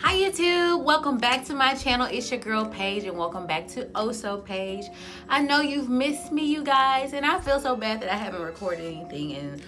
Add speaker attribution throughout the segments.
Speaker 1: Hi YouTube, welcome back to my channel. It's your girl Paige and welcome back to OhhSoPaige. I know you've missed me, you guys, and I feel so bad that I haven't recorded anything in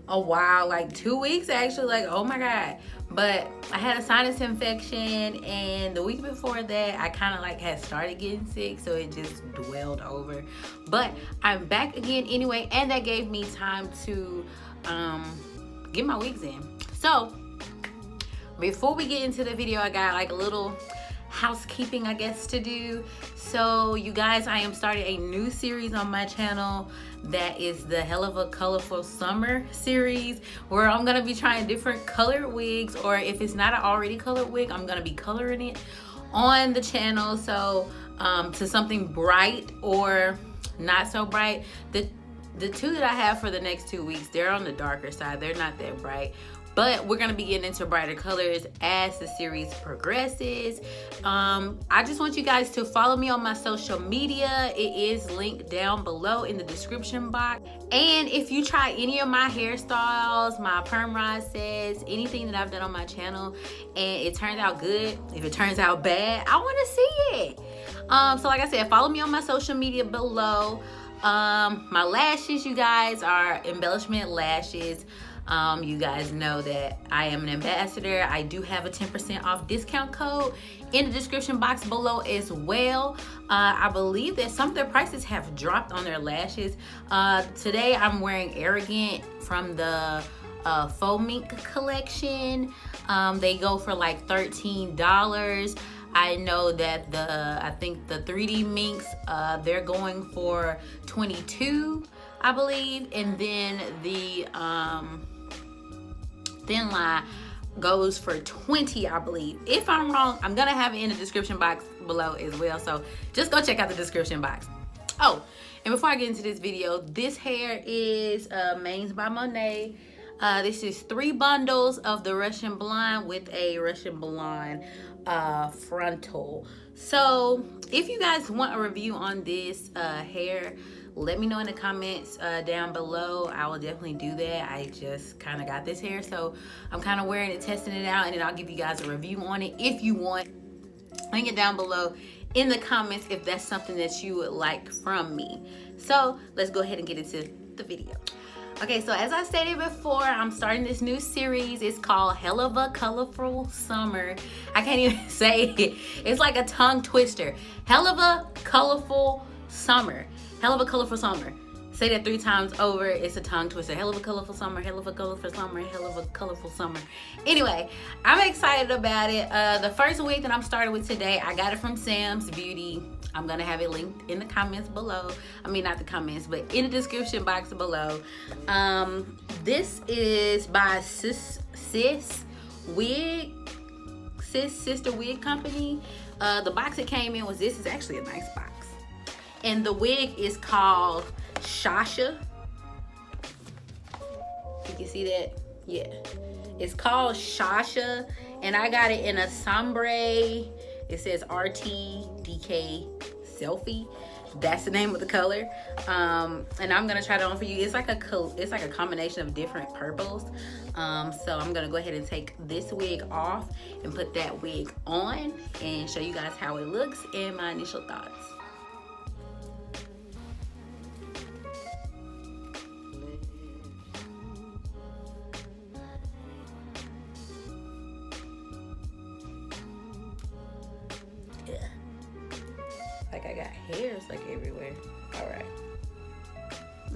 Speaker 1: a while, like 2 weeks actually, like oh my god. But I had a sinus infection, and the week before that I kind of like had started getting sick, so it just dwelled over. But I'm back again anyway, and that gave me time to get my wigs in. So before we get into the video, I got like a little housekeeping, I guess, to do. So you guys, I am starting a new series on my channel that is the Helluva Colorful Summer series, where I'm gonna be trying different colored wigs, or if it's not an already colored wig, I'm gonna be coloring it on the channel. So to something bright or not so bright. The two that I have for the next 2 weeks, they're on the darker side. They're not that bright. But we're going to be getting into brighter colors as the series progresses. I just want you guys to follow me on my social media. It is linked down below in the description box. And if you try any of my hairstyles, my perm rod sets, anything that I've done on my channel, and it turns out good, if it turns out bad, I want to see it. So like I said, follow me on my social media below. My lashes, you guys, are embellishment lashes. You guys know that I am an ambassador. I do have a 10% off discount code in the description box below as well. I believe that some of their prices have dropped on their lashes. Today I'm wearing Arrogant from the Faux Mink collection. They go for like $13. I know that I think the 3D minks, they're going for $22, I believe, and then the Thinline goes for $20, I believe. If I'm wrong, I'm gonna have it in the description box below as well, so just go check out the description box. Oh, and before I get into this video, this hair is Manes By Monae. This is 3 bundles of the Russian blonde with a Russian blonde frontal. So if you guys want a review on this hair, let me know in the comments down below. I will definitely do that. I just kind of got this hair, so I'm kind of wearing it, testing it out, and then I'll give you guys a review on it if you want. Link it down below in the comments if that's something that you would like from me. So let's go ahead and get into the video. Okay, so as I stated before, I'm starting this new series. It's called Helluva Colorful Summer. I can't even say it. It's like a tongue twister. Helluva Colorful Summer. Helluva Colorful Summer. Say that 3 times over. It's a tongue twister. Helluva Colorful Summer. Helluva Colorful Summer. Helluva Colorful Summer. Anyway, I'm excited about it. The first wig that I'm starting with today, I got it from Sam's Beauty. I'm gonna have it linked in the comments below. I mean, not the comments, but in the description box below. This is by Sister Wig Company. The box it came in was this. Is actually a nice box. And the wig is called Shasha. You can see that? Yeah. It's called Shasha. And I got it in a Sombre. It says RTDK Selfie. That's the name of the color. And I'm gonna try it on for you. It's like a combination of different purples. So I'm gonna go ahead and take this wig off and put that wig on and show you guys how it looks and my initial thoughts. Like I got hairs like everywhere. All right.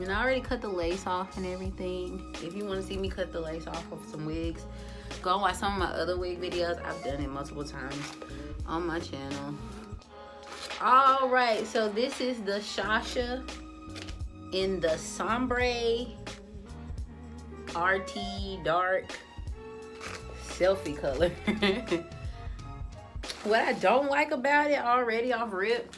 Speaker 1: And I already cut the lace off and everything. If you want to see me cut the lace off of some wigs, go watch some of my other wig videos. I've done it multiple times on my channel. All right, so this is the Shasha in the Sombre RT Dark Selfie color. What I don't like about it already off rip,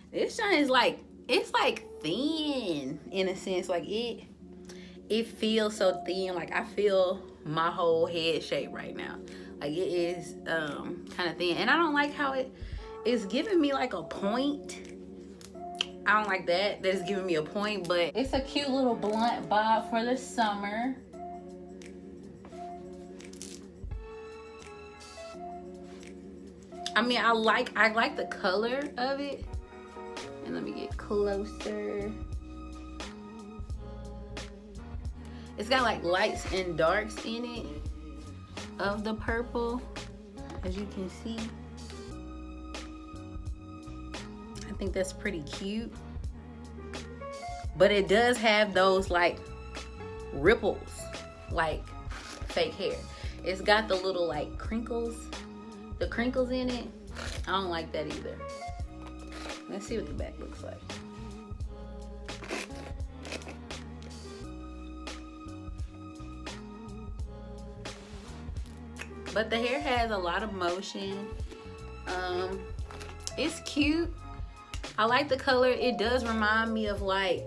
Speaker 1: this joint is like, it's like thin in a sense. Like it feels so thin. Like I feel my whole head shape right now. Like it is kind of thin, and I don't like how it's giving me like a point. I don't like that it's giving me a point, but it's a cute little blunt bob for the summer. I mean, I like the color of it. And let me get closer. It's got like lights and darks in it of the purple, as you can see. I think that's pretty cute. But it does have those like ripples, like fake hair. It's got the little like crinkles, the crinkles in it. I don't like that either. Let's see what the back looks like. But the hair has a lot of motion. It's cute. I like the color. It does remind me of like,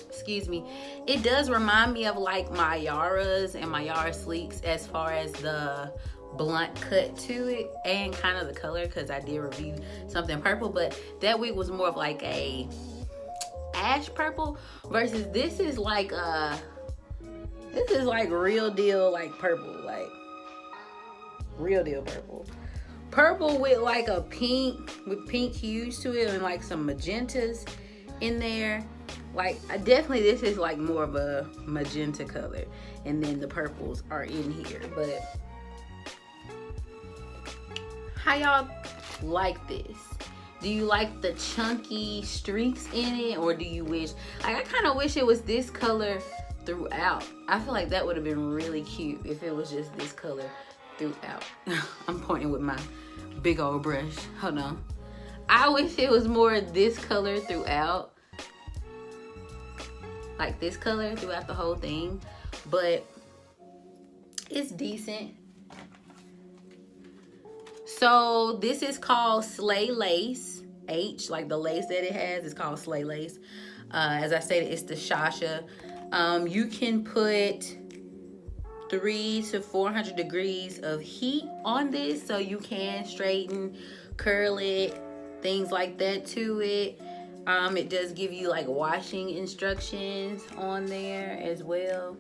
Speaker 1: excuse me. It does remind me of like my Yara's and my Yara Sleeks as far as the blunt cut to it and kind of the color, because I did review something purple, but that wig was more of like a ash purple versus this is like real deal like purple, like real deal purple with like a pink, with pink hues to it and like some magentas in there. Like this is like more of a magenta color, and then the purples are in here. But how y'all like this? Do you like the chunky streaks in it, or do you wish, like I kind of wish it was this color throughout. I feel like that would have been really cute if it was just this color throughout. I'm pointing with my big old brush. Hold on. I wish it was more this color throughout. Like this color throughout the whole thing. But it's decent. So this is called Slay Lace. H, like the lace that it has, is called Slay Lace. As I stated, it's the Shasha. You can put 300 to 400 degrees of heat on this, so you can straighten, curl it, things like that to it. It does give you like washing instructions on there as well,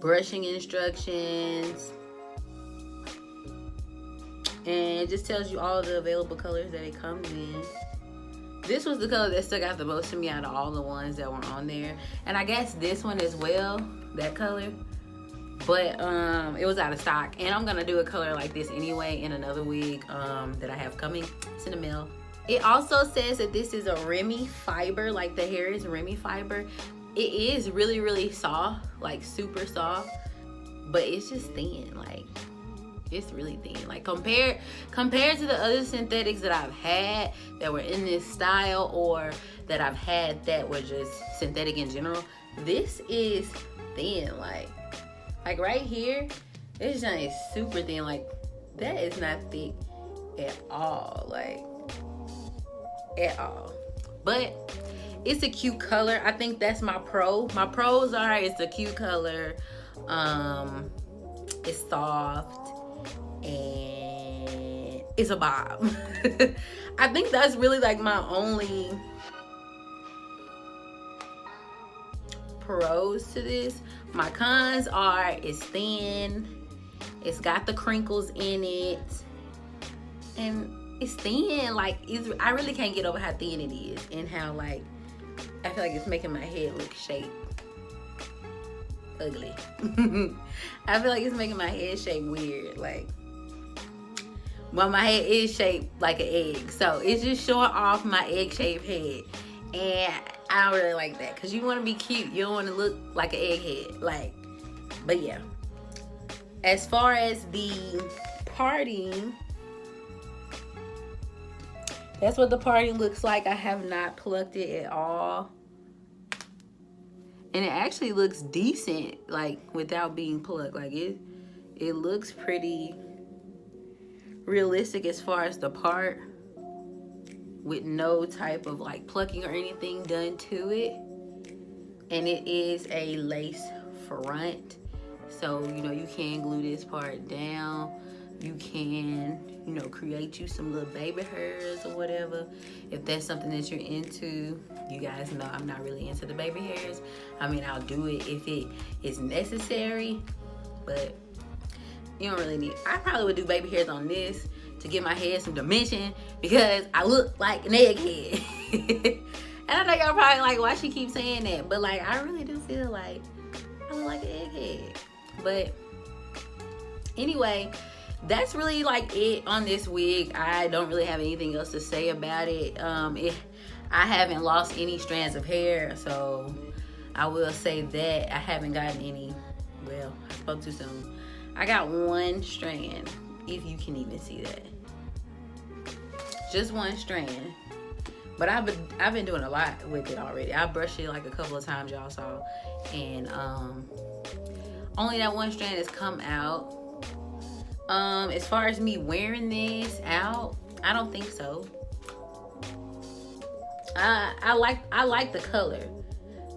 Speaker 1: brushing instructions, and it just tells you all the available colors that it comes in. This was the color that stuck out the most to me out of all the ones that were on there. And I guess this one as well, that color. But it was out of stock. And I'm gonna do a color like this anyway in another wig that I have coming. It's in the mail. It also says that this is a Remy fiber, like the hair is Remy fiber. It is really, really soft, like super soft. But it's just thin, like it's really thin. Like compared to the other synthetics that I've had that were in this style, or that I've had that were just synthetic in general, this is thin. Like right here, this joint is super thin. Like that is not thick at all, like at all. But it's a cute color. I think that's my pro. My pros are it's a cute color, it's soft, and it's a bob. I think that's really like my only pros to this. My cons are it's thin, it's got the crinkles in it, and it's thin. Like I really can't get over how thin it is, and how like I feel like it's making my head look shaped ugly. I feel like it's making my head shape weird. Like, well, my head is shaped like an egg, so it's just showing off my egg-shaped head, and I don't really like that, because you want to be cute, you don't want to look like an egghead. Like, but yeah, as far as the parting, that's what the parting looks like. I have not plucked it at all, and it actually looks decent, like without being plucked. Like it looks pretty realistic as far as the part, with no type of like plucking or anything done to it. And it is a lace front, so you know you can glue this part down. You can, you know, create you some little baby hairs or whatever, if that's something that you're into. You guys know I'm not really into the baby hairs. I mean, I'll do it if it is necessary, but You don't really need. I probably would do baby hairs on this to give my head some dimension because I look like an egghead. And I know y'all probably like, why she keep saying that? But like, I really do feel like I look like an egghead. But anyway, that's really like it on this wig. I don't really have anything else to say about it. I haven't lost any strands of hair, so I will say that I haven't gotten any. Well, I spoke too soon. I got one strand, if you can even see that. Just one strand. But I've been doing a lot with it already. I brushed it like a couple of times, y'all saw, and only that one strand has come out. As far as me wearing this out, I don't think so. I like the color.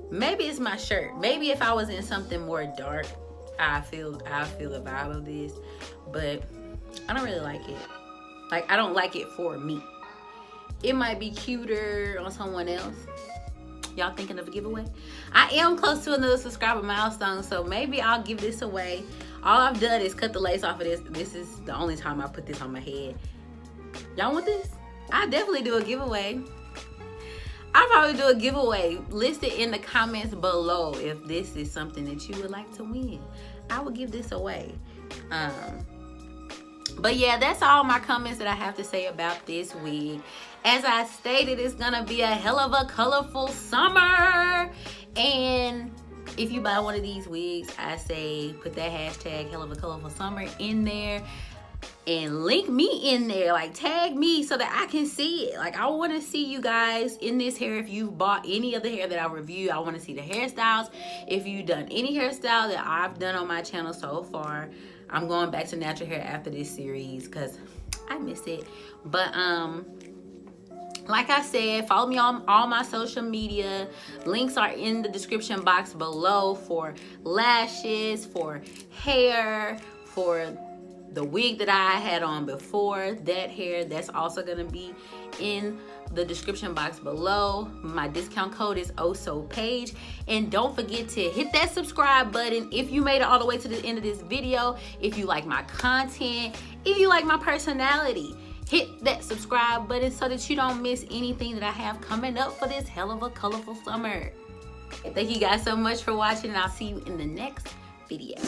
Speaker 1: Maybe it's my shirt. Maybe if I was in something more dark, I feel the vibe of this. But I don't really like it. Like, I don't like it for me. It might be cuter on someone else. Y'all thinking of a giveaway? I am close to another subscriber milestone, so maybe I'll give this away. All I've done is cut the lace off of this. This is the only time I put this on my head. Y'all want this? I'll definitely do a giveaway. I'll probably do a giveaway. List it in the comments below if this is something that you would like to win. I will give this away. But yeah, that's all my comments that I have to say about this wig. As I stated, it's gonna be a hell of a colorful summer. And if you buy one of these wigs, I say put that hashtag hell of a colorful summer in there. And link me in there, like tag me so that I can see it. Like, I want to see you guys in this hair. If you've bought any of the hair that I review, I want to see the hairstyles. If you've done any hairstyle that I've done on my channel so far, I'm going back to natural hair after this series because I miss it. But like I said, follow me on all my social media. Links are in the description box below for lashes, for hair, for the wig that I had on before, that hair, that's also gonna be in the description box below. My discount code is OhhSoPaige. And don't forget to hit that subscribe button if you made it all the way to the end of this video. If you like my content, if you like my personality, hit that subscribe button so that you don't miss anything that I have coming up for this hell of a colorful summer. Thank you guys so much for watching, and I'll see you in the next video.